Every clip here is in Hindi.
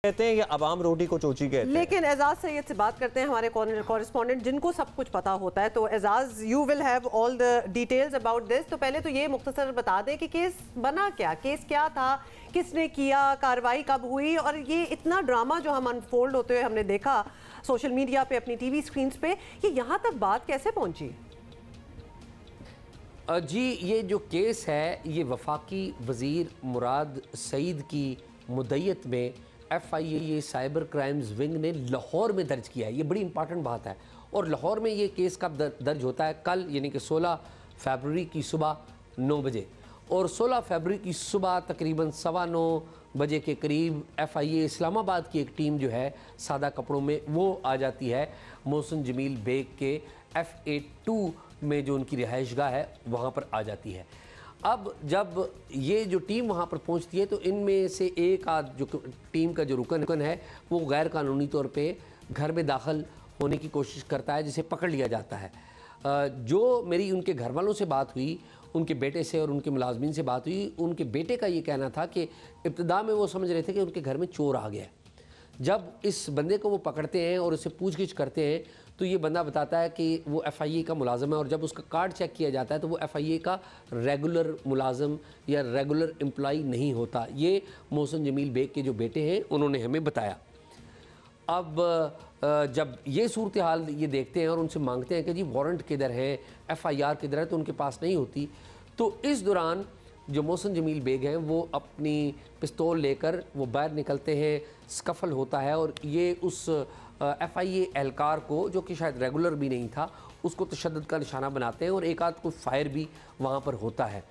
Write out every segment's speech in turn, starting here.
कहते हैं या अवाम रोटी को चोची कहते हैं। लेकिन एजाज सैयद से बात करते हैं, हमारे कॉरेस्पॉन्डेंट जिनको सब कुछ पता होता है। तो Ejaz, you will have all the details about this. तो पहले तो ये मुख्तसर बता दें कि केस बना क्या, केस क्या था, किसने किया, कार्रवाई कब हुई, और ये इतना ड्रामा जो हम अनफोल्ड होते हुए हमने देखा सोशल मीडिया पे, अपनी टीवी स्क्रीन पे, ये यहाँ तक बात कैसे पहुंची? जी, ये जो केस है ये वफाकी वज़ीर मुराद सईद की मुद्दईयत में FIA साइबर क्राइम्स विंग ने लाहौर में दर्ज किया है। ये बड़ी इंपॉर्टेंट बात है। और लाहौर में ये केस कब दर्ज होता है? कल, यानी कि 16 फरवरी की सुबह 9 बजे। और 16 फरवरी की सुबह तकरीबन 9:15 बजे के करीब FIA इस्लामाबाद की एक टीम जो है सादा कपड़ों में, वो आ जाती है मोहसिन जमील बेग के FA2 में जो उनकी रिहाइशगाह है वहाँ पर आ जाती है। अब जब ये जो टीम वहाँ पर पहुँचती है तो इनमें से एक आध जो टीम का जो रुकन है वो गैर कानूनी तौर पे घर में दाखिल होने की कोशिश करता है, जिसे पकड़ लिया जाता है। जो मेरी उनके घर वालों से बात हुई, उनके बेटे से और उनके मुलाजमीन से बात हुई, उनके बेटे का ये कहना था कि इब्तिदा में वो समझ रहे थे कि उनके घर में चोर आ गया। जब इस बंदे को वो पकड़ते हैं और उससे पूछगिछ करते हैं तो ये बंदा बताता है कि वो FIA का मुलाजिम है, और जब उसका कार्ड चेक किया जाता है तो वो FIA का रेगुलर मुलाजिम या रेगुलर एम्प्लॉई नहीं होता। ये मोहसिन जमील बेग के जो बेटे हैं उन्होंने हमें बताया। अब जब ये सूरत हाल ये देखते हैं और उनसे मांगते हैं कि जी वारंट किधर है, FIR किधर है, तो उनके पास नहीं होती। तो इस दौरान जो मोहसिन जमील बेग हैं वो अपनी पिस्तौल लेकर वो बाहर निकलते हैं, स्कफल होता है और ये उस FIA एहलकार को, जो कि शायद रेगुलर भी नहीं था, उसको तशद्दुद का निशाना बनाते हैं और एक आध को फायर भी वहाँ पर होता है।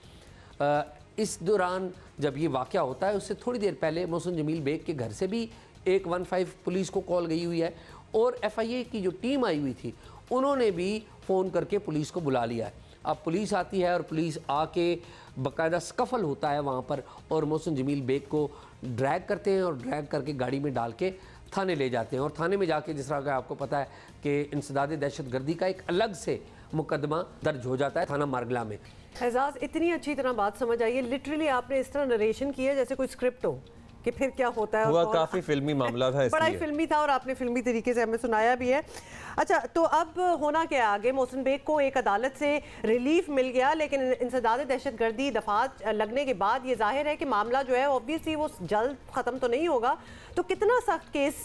इस दौरान जब ये वाक़या होता है उससे थोड़ी देर पहले मोहसिन जमील बेग के घर से भी 115 पुलिस को कॉल गई हुई है, और FIA की जो टीम आई हुई थी उन्होंने भी फ़ोन करके पुलिस को बुला लिया है। अब पुलिस आती है और पुलिस आके बाकायदा स्कफल होता है वहाँ पर, और मोहसिन जमील बेग को ड्रैग करते हैं और ड्रैग करके गाड़ी में डाल के थाने ले जाते हैं। और थाने में जाके, जिस तरह का आपको पता है कि इंसदाद दहशत गर्दी का एक अलग से मुकदमा दर्ज हो जाता है थाना मारगला में। एजाज, इतनी अच्छी तरह बात समझ आई है, लिटरली आपने इस तरह नरेशन की है जैसे कोई स्क्रिप्ट हो कि फिर क्या होता है। हुआ काफ़ी फिल्मी मामला था, बड़ा ही फिल्मी था और आपने फिल्मी तरीके से हमें सुनाया भी है। अच्छा, तो अब होना क्या आगे? मोहसिन बेग को एक अदालत से रिलीफ मिल गया, लेकिन इंसदाद दहशतगर्दी दफात लगने के बाद ये जाहिर है कि मामला जो है ऑब्वियसली वो जल्द ख़त्म तो नहीं होगा। तो कितना सख्त केस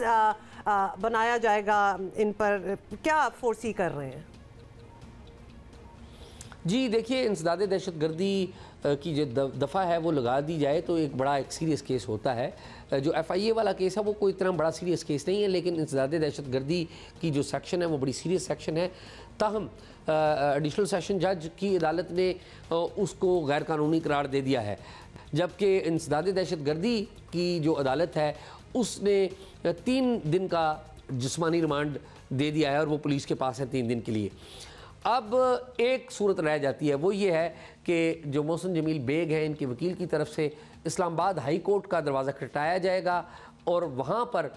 बनाया जाएगा इन पर, क्या फोर्सी कर रहे हैं? जी देखिए, इंसदाद दहशतगर्दी की जो दफ़ा है वो लगा दी जाए तो एक बड़ा एक सीरियस केस होता है। जो FIA वाला केस है वो कोई इतना बड़ा सीरियस केस नहीं है, लेकिन इंसदाद दहशतगर्दी की जो सेक्शन है वो बड़ी सीरियस सेक्शन है। ताहम एडिशनल सेशन जज की अदालत ने उसको गैर कानूनी करार दे दिया है, जबकि इंसदाद दहशतगर्दी की जो अदालत है उसने 3 दिन का जिस्मानी रिमांड दे दिया है और वो पुलिस के पास है 3 दिन के लिए। अब एक सूरत रह जाती है, वो ये है कि जो मोहसिन जमील बेग हैं, इनके वकील की तरफ से इस्लामाबाद हाई कोर्ट का दरवाज़ा खटखटाया जाएगा और वहाँ पर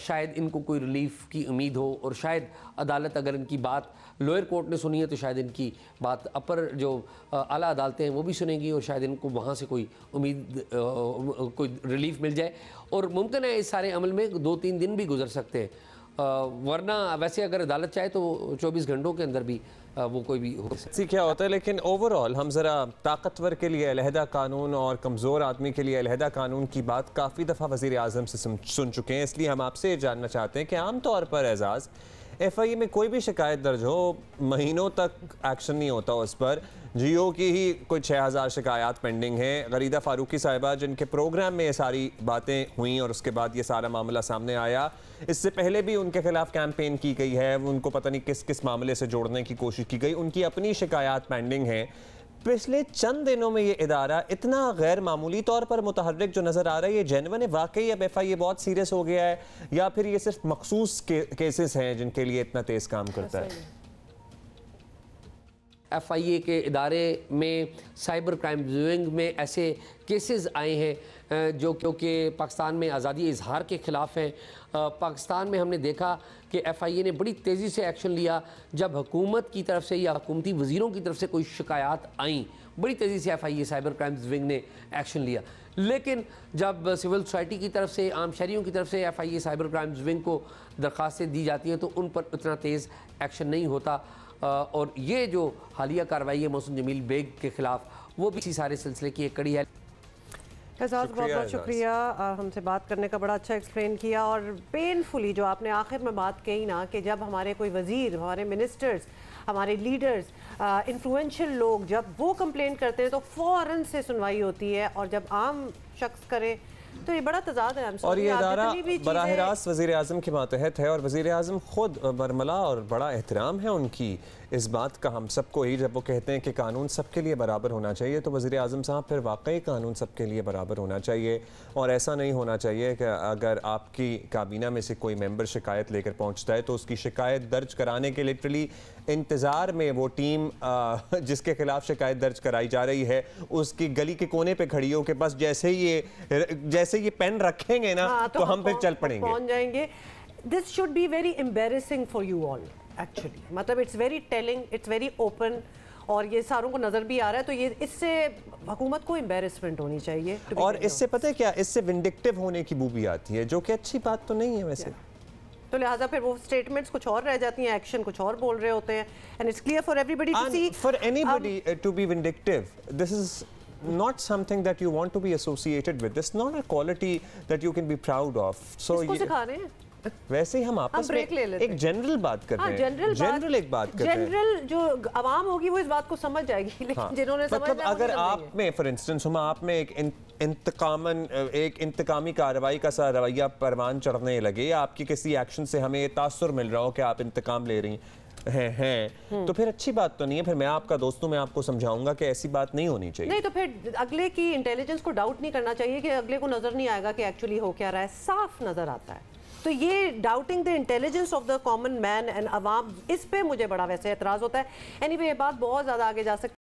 शायद इनको कोई रिलीफ की उम्मीद हो, और शायद अदालत अगर इनकी बात लोअर कोर्ट ने सुनी है तो शायद इनकी बात अपर जो आला अदालतें हैं वो भी सुनेंगी, और शायद इनको वहाँ से कोई उम्मीद कोई रिलीफ मिल जाए। और मुमकिन है इस सारे अमल में 2-3 दिन भी गुजर सकते हैं, वरना वैसे अगर अदालत चाहे तो 24 घंटों के अंदर भी वो कोई भी हो सकता है। क्या होता है, लेकिन ओवरऑल हम ज़रा ताकतवर के लिए अलहदा कानून और कमज़ोर आदमी के लिए अलहदा कानून की बात काफ़ी दफ़ा वज़ीर आज़म से सुन चुके हैं, इसलिए हम आपसे ये जानना चाहते हैं कि आम तौर पर एजाज़ FIA में कोई भी शिकायत दर्ज हो, महीनों तक एक्शन नहीं होता उस पर। जियो की ही कोई 6000 शिकायत पेंडिंग हैं। गरीदा फारूकी साहिबा जिनके प्रोग्राम में ये सारी बातें हुई और उसके बाद ये सारा मामला सामने आया, इससे पहले भी उनके खिलाफ कैंपेन की गई है, उनको पता नहीं किस किस मामले से जोड़ने की कोशिश की गई, उनकी अपनी शिकायत पेंडिंग हैं। पिछले चंद दिनों में ये इदारा इतना गैर मामूली तौर पर मुतहर्रिक जो नज़र आ रहा है, ये जेन्युइन है वाकई अब FIA बहुत सीरियस हो गया है, या फिर ये सिर्फ मखसूस केसेस हैं जिनके लिए इतना तेज़ काम करता है? FIA के इदारे में साइबर क्राइम विंग में ऐसे केसेस आए हैं जो क्योंकि पाकिस्तान में आज़ादी इजहार के ख़िलाफ़ हैं। पाकिस्तान में हमने देखा कि FIA ने बड़ी तेज़ी से एक्शन लिया जब हुकूमत की तरफ से या हुकूमती वज़ीरों की तरफ से कोई शिकायत आई बड़ी तेज़ी से FIA साइबर क्राइम्स विंग ने एक्शन लिया। लेकिन जब सिविल सोसाइटी की तरफ से, आम शहरियों की तरफ से FIA साइबर क्राइम्स विंग को दरख्वास्तें दी जाती हैं तो उन पर उतना तेज़ एक्शन नहीं होता। और ये जो हालिया कार्रवाई है मोहसिन जमील बेग के ख़िलाफ़, वो भी इसी सारे सिलसिले की एक कड़ी है। एजाज, बहुत बहुत शुक्रिया, हमसे बात करने का बड़ा अच्छा एक्सप्लेन किया। और पेनफुली जो आपने आखिर में बात कही ना कि जब हमारे कोई वज़ीर, हमारे मिनिस्टर्स, हमारे लीडर्स, इन्फ्लुएंशियल लोग जब वो कंप्लेन करते हैं तो फ़ौरन से सुनवाई होती है, और जब आम शख्स करे तो ये बड़ा तजाद है। और ये इदारा बराह रास्त वज़ीर आज़म के मातहत है, और वज़ीर आज़म ख़ुद बरमला और बड़ा एहतराम है उनकी इस बात का हम सबको ही, जब वो कहते हैं कि कानून सबके लिए बराबर होना चाहिए, तो वज़ीर आज़म साहब फिर वाकई कानून सबके लिए बराबर होना चाहिए। और ऐसा नहीं होना चाहिए कि अगर आपकी काबीना में से कोई मेंबर शिकायत लेकर पहुंचता है तो उसकी शिकायत दर्ज कराने के लिटरली इंतज़ार में वो टीम जिसके खिलाफ शिकायत दर्ज कराई जा रही है उसकी गली के कोने पे खड़ी हो के बस जैसे ये पेन रखेंगे ना तो हम फिर चल पड़ेंगे, पहुंच जाएंगे। This should be very embarrassing for you all actually, मतलब it's very telling, it's very open, और ये सारों को नज़र भी आ रहा है। तो ये इससे हुकूमत को एम्बेरसमेंट होनी चाहिए। और इससे पता है क्या, इससे विंडिक्टिव होने की बू भी आती है, जो कि अच्छी बात तो नहीं है वैसे। तो लिहाजा फिर वो स्टेटमेंट्स कुछ और रह जाती हैं, एक्शन कुछ और बोल रहे होते हैं। And it's clear for everybody to see, for anybody to be vindictive, this is not something that you want to be associated with. This is not a quality that you can be proud of. So इसको सिखा रहे हैं। वैसे ही हम आपस में एक जनरल बात कर रहे हैं, जनरल एक बात कर रहे हैं। जनरल जो आवाम होगी वो इस बात को समझ जाएगी, लेकिन जिन्होंने समझ मतलब अगर आप में फॉर इंस्टेंस हम आप में एक इंतकामी कार्रवाई का सा रवैया परवान चढ़ने लगे, आपकी किसी एक्शन से हमें ये तासुर मिल रहा हो कि आप इंतकाम ले रही हैं तो फिर अच्छी बात तो नहीं है। फिर मैं आपका दोस्त हूं, मैं आपको समझाऊंगा कि ऐसी बात नहीं होनी चाहिए। नहीं तो फिर अगले की इंटेलिजेंस को डाउट नहीं करना चाहिए कि अगले को नजर नहीं आएगा कि एक्चुअली हो क्या रहा है, साफ नजर आता है। तो ये doubting the intelligence of the common man and अवाम, इस पे मुझे बड़ा वैसे एतराज होता है। एनीवे ये बात बहुत ज्यादा आगे जा सकती है।